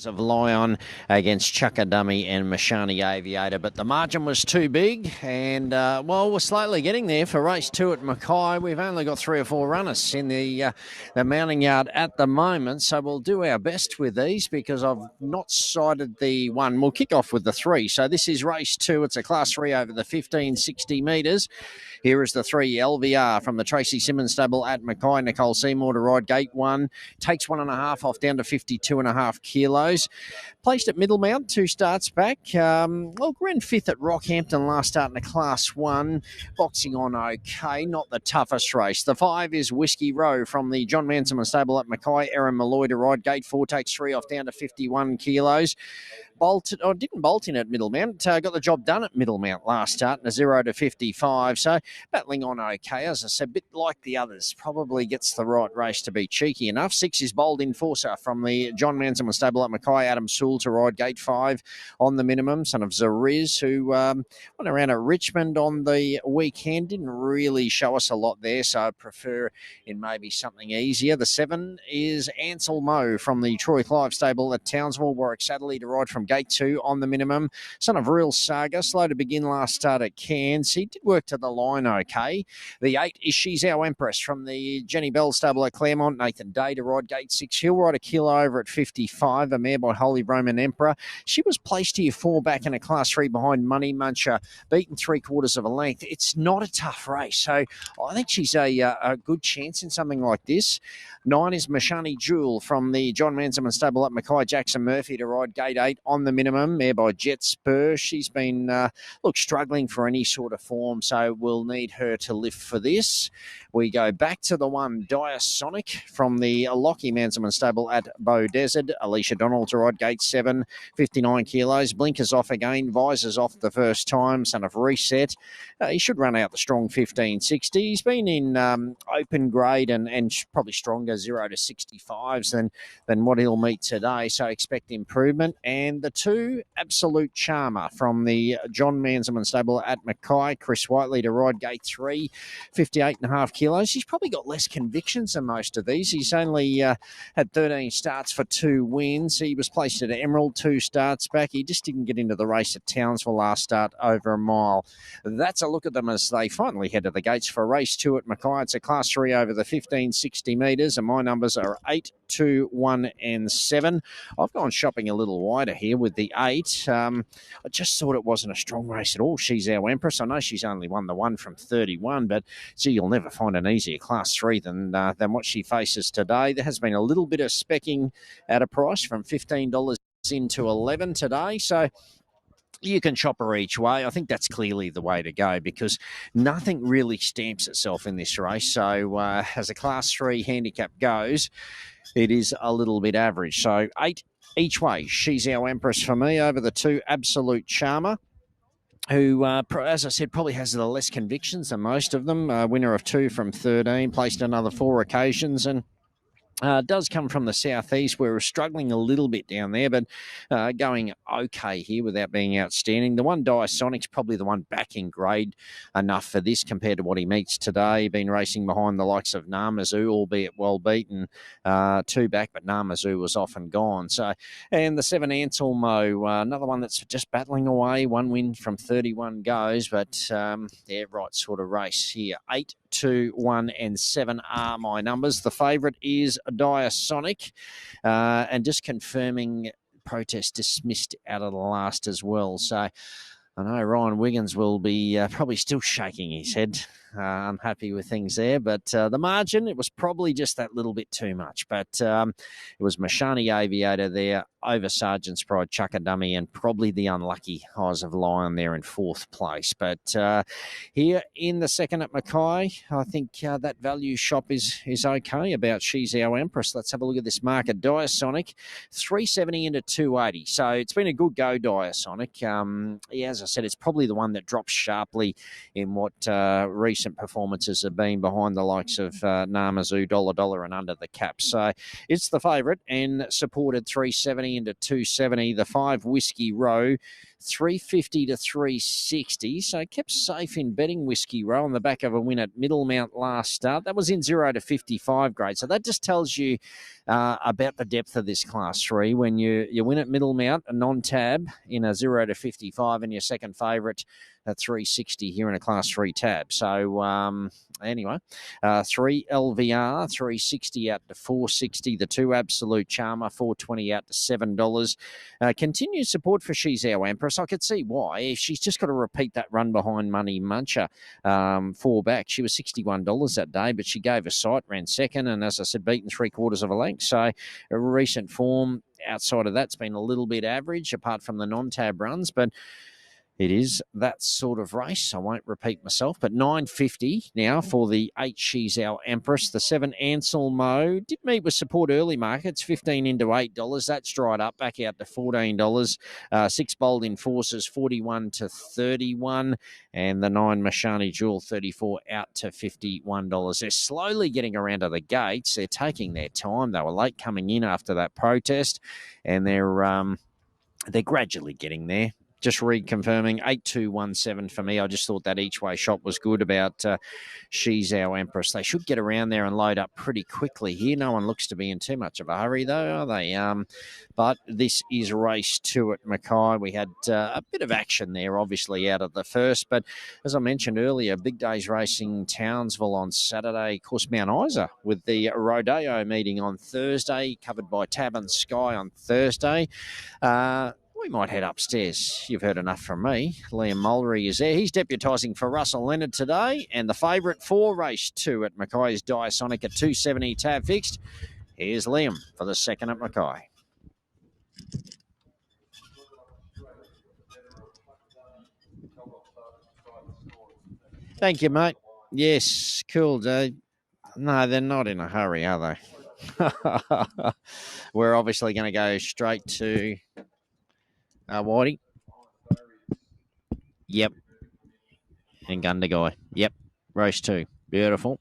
Of Lion against Chukka Dummy and Mashani Aviator, but the margin was too big, and well, we're slowly getting there for race 2 at Mackay. We've only got 3 or 4 runners in the mounting yard at the moment, so we'll do our best with these because I've not sighted the one. We'll kick off with the 3. So this is race 2. It's a class 3 over the 1560 metres. Here is the 3 LVR from the Tracy Simmons stable at Mackay. Nicole Seymour to ride gate 1. Takes 1.5 off down to 52.5 kilos. Placed at Middlemount, 2 starts back. Well, ran 5th at Rockhampton last start in a Class 1. Boxing on okay, not the toughest race. The 5 is Whiskey Row from the John Manson stable at Mackay. Erin Malloy to ride gate 4. Takes 3 off down to 51 kilos. Didn't bolt in at Middlemount. Got the job done at Middlemount last start in a 0 to 55. So battling on okay. As I said, a bit like the others. Probably gets the right race to be cheeky enough. 6 is Bold Enforcer from the John Manson stable at Mackay. Adam Sewell to ride gate 5 on the minimum. Son of Zariz, who went around at Richmond on the weekend. Didn't really show us a lot there, so I prefer in maybe something easier. The 7 is Anselmo from the Troy Clive stable at Townsville. Warwick Satterley to ride from gate 2 on the minimum. Son of Real Saga, slow to begin last start at Cairns. He did work to the line okay. The 8 is She's Our Empress from the Jenny Bell stable at Claremont. Nathan Day to ride gate 6. He'll ride a kilo over at 55, a mare by Holy Roman Emperor. She was placed here 4 back in a Class 3 behind Money Muncher, beaten 3/4 of a length. It's not a tough race, so I think she's a good chance in something like this. 9 is Mashani Jewel from the John Manson stable at Mackay. Jackson Murphy to ride gate 8 on the minimum, mare by Jet Spur. She's been, struggling for any sort of form, so we'll need her to lift for this. We go back to the 1, Diasonic from the Lockie Manselman stable at Bow Desert. Alicia Donald to ride gate 7, 59 kilos. Blinkers off again, visors off the first time, son of Reset. He should run out the strong 1560. He's been in open grade and probably stronger 0 to 65s than what he'll meet today, so expect improvement. And the 2, Absolute Charmer from the John Manselman stable at Mackay. Chris Whiteley to ride gate 3, 58.5 kilos. He's probably got less convictions than most of these. He's only had 13 starts for 2 wins. He was placed at Emerald 2 starts back. He just didn't get into the race at Townsville last start over a mile. That's a look at them as they finally head to the gates for race 2 at Mackay. It's a Class 3 over the 1560 metres, and my numbers are 8, 2, 1 and 7. I've gone shopping a little wider here with the 8. I just thought it wasn't a strong race at all. She's Our Empress. I know she's only won the 1 from 31, but gee, you'll never find an easier Class 3 than what she faces today. There has been a little bit of specking at a price from $15 into 11 today, so you can chop her each way. I think that's clearly the way to go because nothing really stamps itself in this race. So as a Class 3 handicap goes, it is a little bit average. So 8 each way. She's Our Empress for me over the 2, Absolute Charmer, who, as I said, probably has the less convictions than most of them. Winner of 2 from 13, placed another 4 occasions, and does come from the southeast. We're struggling a little bit down there, but going okay here without being outstanding. The 1, Diasonic's probably the one back in grade enough for this compared to what he meets today. Been racing behind the likes of Namazu, albeit well beaten, 2 back, but Namazu was off and gone. So, and the 7, Anselmo, another one that's just battling away. 1 win from 31 goes, but right sort of race here. 8, 2, 1 and 7 are my numbers. The favourite is Diasonic, and just confirming protest dismissed out of the last as well. So I know Ryan Wiggins will be probably still shaking his head, unhappy with things there. But the margin, it was probably just that little bit too much. But it was Mashani Aviator there over Sergeant's Pride, Chukka Dummy, and probably the unlucky Eyes of Lion there in 4th place. But here in the 2nd at Mackay, I think that value shop is okay about She's Our Empress. Let's have a look at this market. Diasonic, 370 into 280. So it's been a good go, Diasonic. As I said, it's probably the one that drops sharply in what recent performances have been behind the likes of Namazu, $1 and under the cap. So it's the favourite and supported 370 into 270. The 5, Whiskey Row, 350 to 360. So kept safe in betting Whiskey Row on the back of a win at Middlemount last start. That was in 0 to 55 grade. So that just tells you about the depth of this Class 3. When you win at Middlemount, a non-tab in a 0 to 55, and your second favourite at 360 here in a Class 3 tab. So anyway, 3 LVR, 360 out to 460. The 2 Absolute Charmer, 420 out to $7. Continued support for She's Our Empress. I could see why. If she's just got to repeat that run behind Money Muncher 4 back. She was $61 that day, but she gave a sight, ran second, and as I said, beaten 3/4 of a length. So a recent form outside of that's been a little bit average, apart from the non-tab runs, but it is that sort of race. I won't repeat myself, but $9.50 now for the 8 She's Our Empress. The 7 Anselmo did meet with support early markets, 15 into $8. That's dried up back out to $14. 6 Bold Enforcers, 41 to 31. And the 9 Mashani Jewel, 34 out to $51. They're slowly getting around to the gates. They're taking their time. They were late coming in after that protest, and they're gradually getting there. Just reconfirming, 8217 for me. I just thought that each way shot was good about She's Our Empress. They should get around there and load up pretty quickly here. No one looks to be in too much of a hurry, though, are they? But this is race 2 at Mackay. We had a bit of action there, obviously, out of the first. But as I mentioned earlier, Big Days Racing Townsville on Saturday. Of course, Mount Isa with the Rodeo meeting on Thursday, covered by Tab and Sky on Thursday. We might head upstairs. You've heard enough from me. Liam Mulry is there. He's deputising for Russell Leonard today. And the favourite for race 2 at Mackay is Diasonic at 270 tab fixed. Here's Liam for the second at Mackay. Thank you, mate. Yes, cool, dude. No, they're not in a hurry, are they? We're obviously going to go straight to Whitey. Yep. And Gundagai. Yep. Race 2. Beautiful.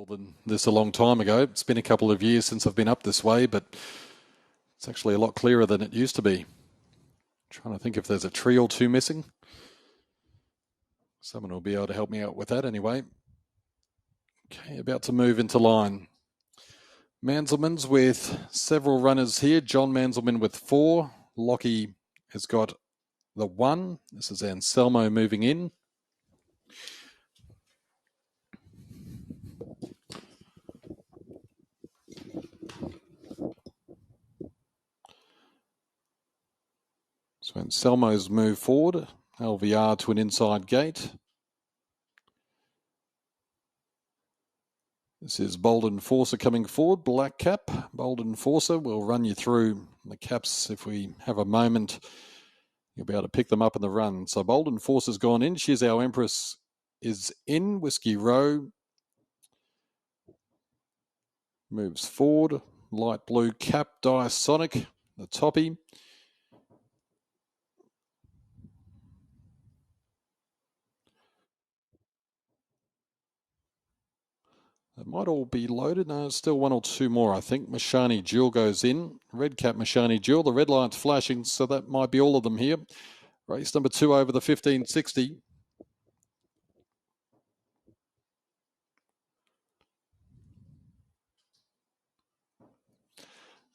Than this a long time ago. It's been a couple of years since I've been up this way, but it's actually a lot clearer than it used to be. Trying to think if there's a tree or two missing. Someone will be able to help me out with that anyway. Okay, about to move into line. Manselman's with several runners here. John Manselman with 4. Lockie has got the 1. This is Anselmo moving in. So Anselmo's moved forward. LVR to an inside gate. This is Bold Enforcer coming forward, black cap. Bold Enforcer, we'll run you through the caps if we have a moment. You'll be able to pick them up in the run. So Bold Enforcer's gone in. She's Our Empress is in. Whiskey Row moves forward. Light blue cap, Diasonic, the toppy. They might all be loaded. No, still 1 or 2 more, I think. Mashani Jewel goes in. Red cap Mashani Jewel. The red light's flashing, so that might be all of them here. Race number 2 over the 1560.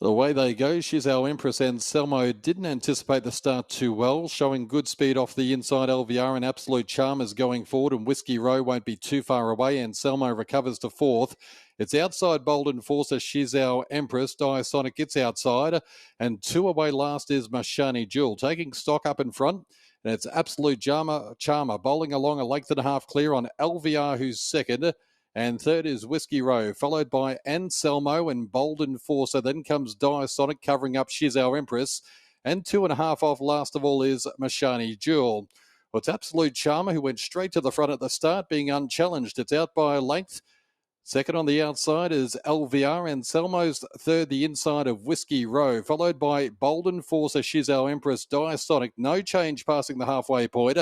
The way they go, She's Our Empress. Anselmo didn't anticipate the start too well, showing good speed off the inside. LVR and Absolute Charmers going forward, and Whiskey Row won't be too far away. Anselmo recovers to 4th. It's outside Bold Enforcer, She's Our Empress. Diasonic gets outside, and 2 away last is Mashani Jewel. Taking stock up in front, and it's Absolute Charmer bowling along a length and a half clear on LVR, who's second. And 3rd is Whiskey Row, followed by Anselmo and Bold Enforcer. Then comes Diasonic covering up She's Our Empress. And 2.5 off last of all is Mashani Jewel. Well, it's Absolute Charmer who went straight to the front at the start, being unchallenged. It's out by a length. Second on the outside is LVR. Anselmo's third, the inside of Whiskey Row, followed by Bold Enforcer, She's Our Empress, Diasonic, no change passing the halfway point.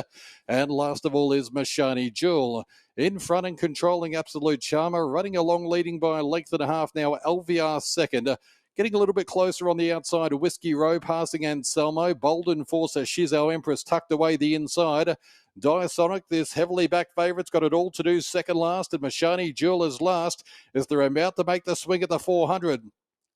And last of all is Mashani Jewel. In front and controlling Absolute Charmer, running along, leading by a length and a half now, LVR second. Getting a little bit closer on the outside of Whiskey Row, passing Anselmo. Bold Enforcer, She's Our Empress, tucked away the inside. Diasonic, this heavily backed favourite's got it all to do second last, and Mashani Jewel is last as they're about to make the swing at the 400.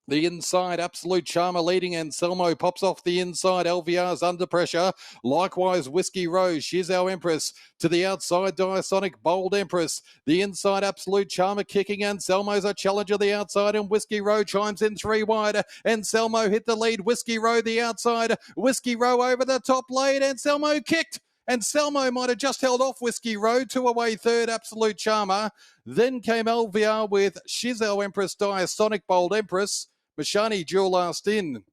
The inside, Absolute Charmer leading. Anselmo pops off the inside. LVR's under pressure. Likewise, Whiskey Rose. She's Our Empress. To the outside, Diasonic, Bold Empress. The inside, Absolute Charmer kicking. Anselmo's a challenger the outside, and Whiskey Row chimes in three wide. Anselmo hit the lead. Whiskey Row the outside. Whiskey Row over the top lane. Anselmo kicked. Anselmo might have just held off Whiskey Road, two away third, Absolute Charmer. Then came LVR with She's Our Empress, Diasonic, Bold Empress. Mashani Jewel last in.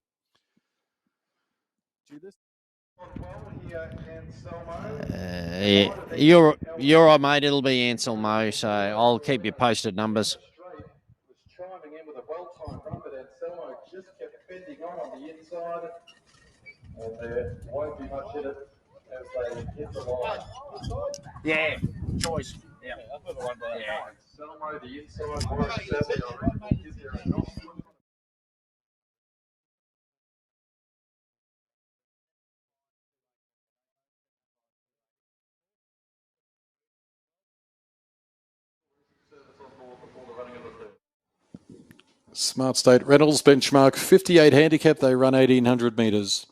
You're right, mate. It'll be Anselmo, so I'll keep you posted numbers. Was chiming in with a well-timed run, but Anselmo just kept bending on the inside. And there won't be much in it as they hit the line. Yeah, choice. Yeah. Anselmo, the inside, Morris 7. Is there a knock? Smart State Reynolds benchmark 58 handicap. They run 1,800 metres.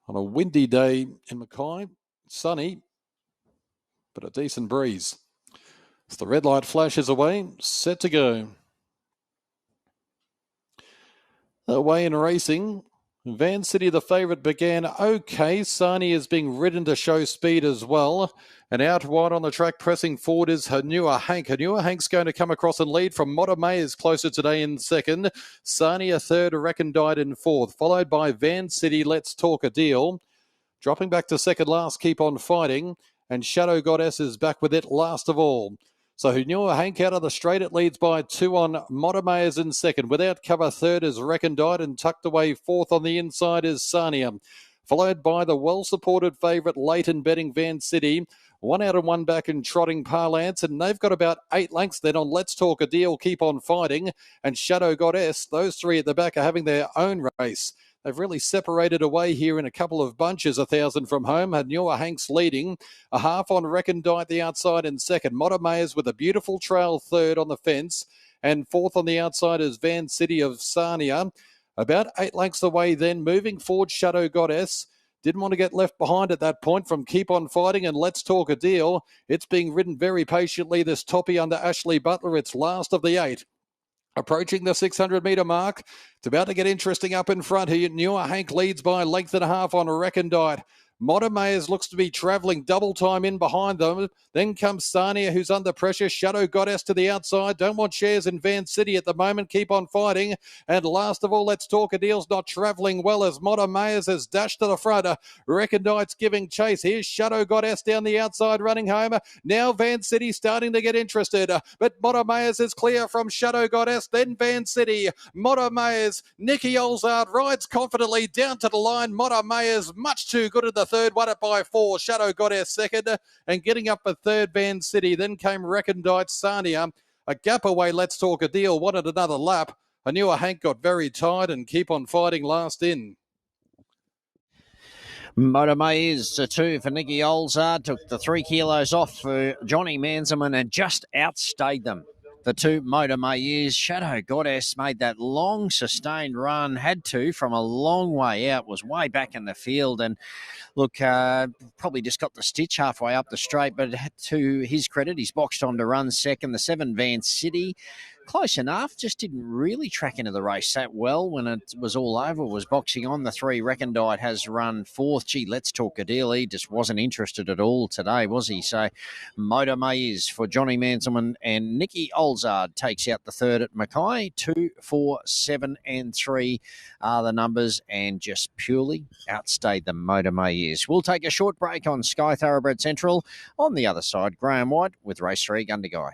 On a windy day in Mackay, sunny, but a decent breeze. As the red light flashes away, set to go. Away in racing, Vancity, the favourite, began okay. Sani is being ridden to show speed as well. And out wide on the track, pressing forward is Hanua Hank. Hanua Hank's going to come across and lead from Motamayiz closer today in second. Sani a third, Recondite in fourth. Followed by Vancity, Let's Talk a Deal. Dropping back to second last, Keep On Fighting. And Shadow Goddess is back with it last of all. So Hunua Hank out of the straight, it leads by two on Motamayiz in second. Without cover, third is Recondite, and tucked away fourth on the inside is Sarnia. Followed by the well-supported favourite Leighton betting Vancity. One out and one back in trotting Parlance, and they've got about 8 lengths then on Let's Talk a Deal, Keep On Fighting, and Shadow Goddess. Those three at the back are having their own race. They've really separated away here in a couple of bunches, 1,000 from home. Hanua Hanks leading. A half on Recondite the outside in second. Motamayiz with a beautiful trail third on the fence. And fourth on the outside is Vancity of Sarnia. About 8 lengths away then, moving forward, Shadow Goddess. Didn't want to get left behind at that point from Keep On Fighting and Let's Talk a Deal. It's being ridden very patiently, this toppy under Ashley Butler. It's last of the 8. Approaching the 600-metre mark. It's about to get interesting up in front here. Newer Hank leads by a length and a half on Recondite. Motamayiz looks to be travelling double time in behind them. Then comes Sarnia, who's under pressure. Shadow Goddess to the outside. Don't want shares in Vancity at the moment. Keep On Fighting. And last of all, Let's Talk a Deal's not travelling well as Motamayiz has dashed to the front. Recondite's giving chase. Here's Shadow Goddess down the outside running home. Now Vancity starting to get interested. But Motamayiz is clear from Shadow Goddess. Then Vancity. Motamayiz. Nicky Olzard rides confidently down to the line. Motamayiz much too good at the third, won it by 4. Shadow Goddess second, and getting up for third, Vancity. Then came Recondite, Sarnia. A gap away, Let's Talk a Deal, wanted another lap. I knew Hank got very tired and Keep On Fighting last in. Motamayiz a 2 for Nicky Olzard, took the 3 kilos off for Johnny Manzelman and just outstayed them. The 2 Motamayiz. Shadow Goddess made that long sustained run, had to from a long way out, was way back in the field, and look, probably just got the stitch halfway up the straight, but to his credit, he's boxed on to run second. The 7 Vancity close enough, just didn't really track into the race that well when it was all over. Was boxing on. The 3 Recondite has run 4th. Gee, let's talk a deal. He just wasn't interested at all today, was he? So Motamayiz for Johnny Manselman, and Nicky Olzard takes out the 3rd at Mackay. 2, 4, 7 and 3 are the numbers, and just purely outstayed the Motamayiz. We'll take a short break on Sky Thoroughbred Central. On the other side, Graham White with race 3 Gundagai.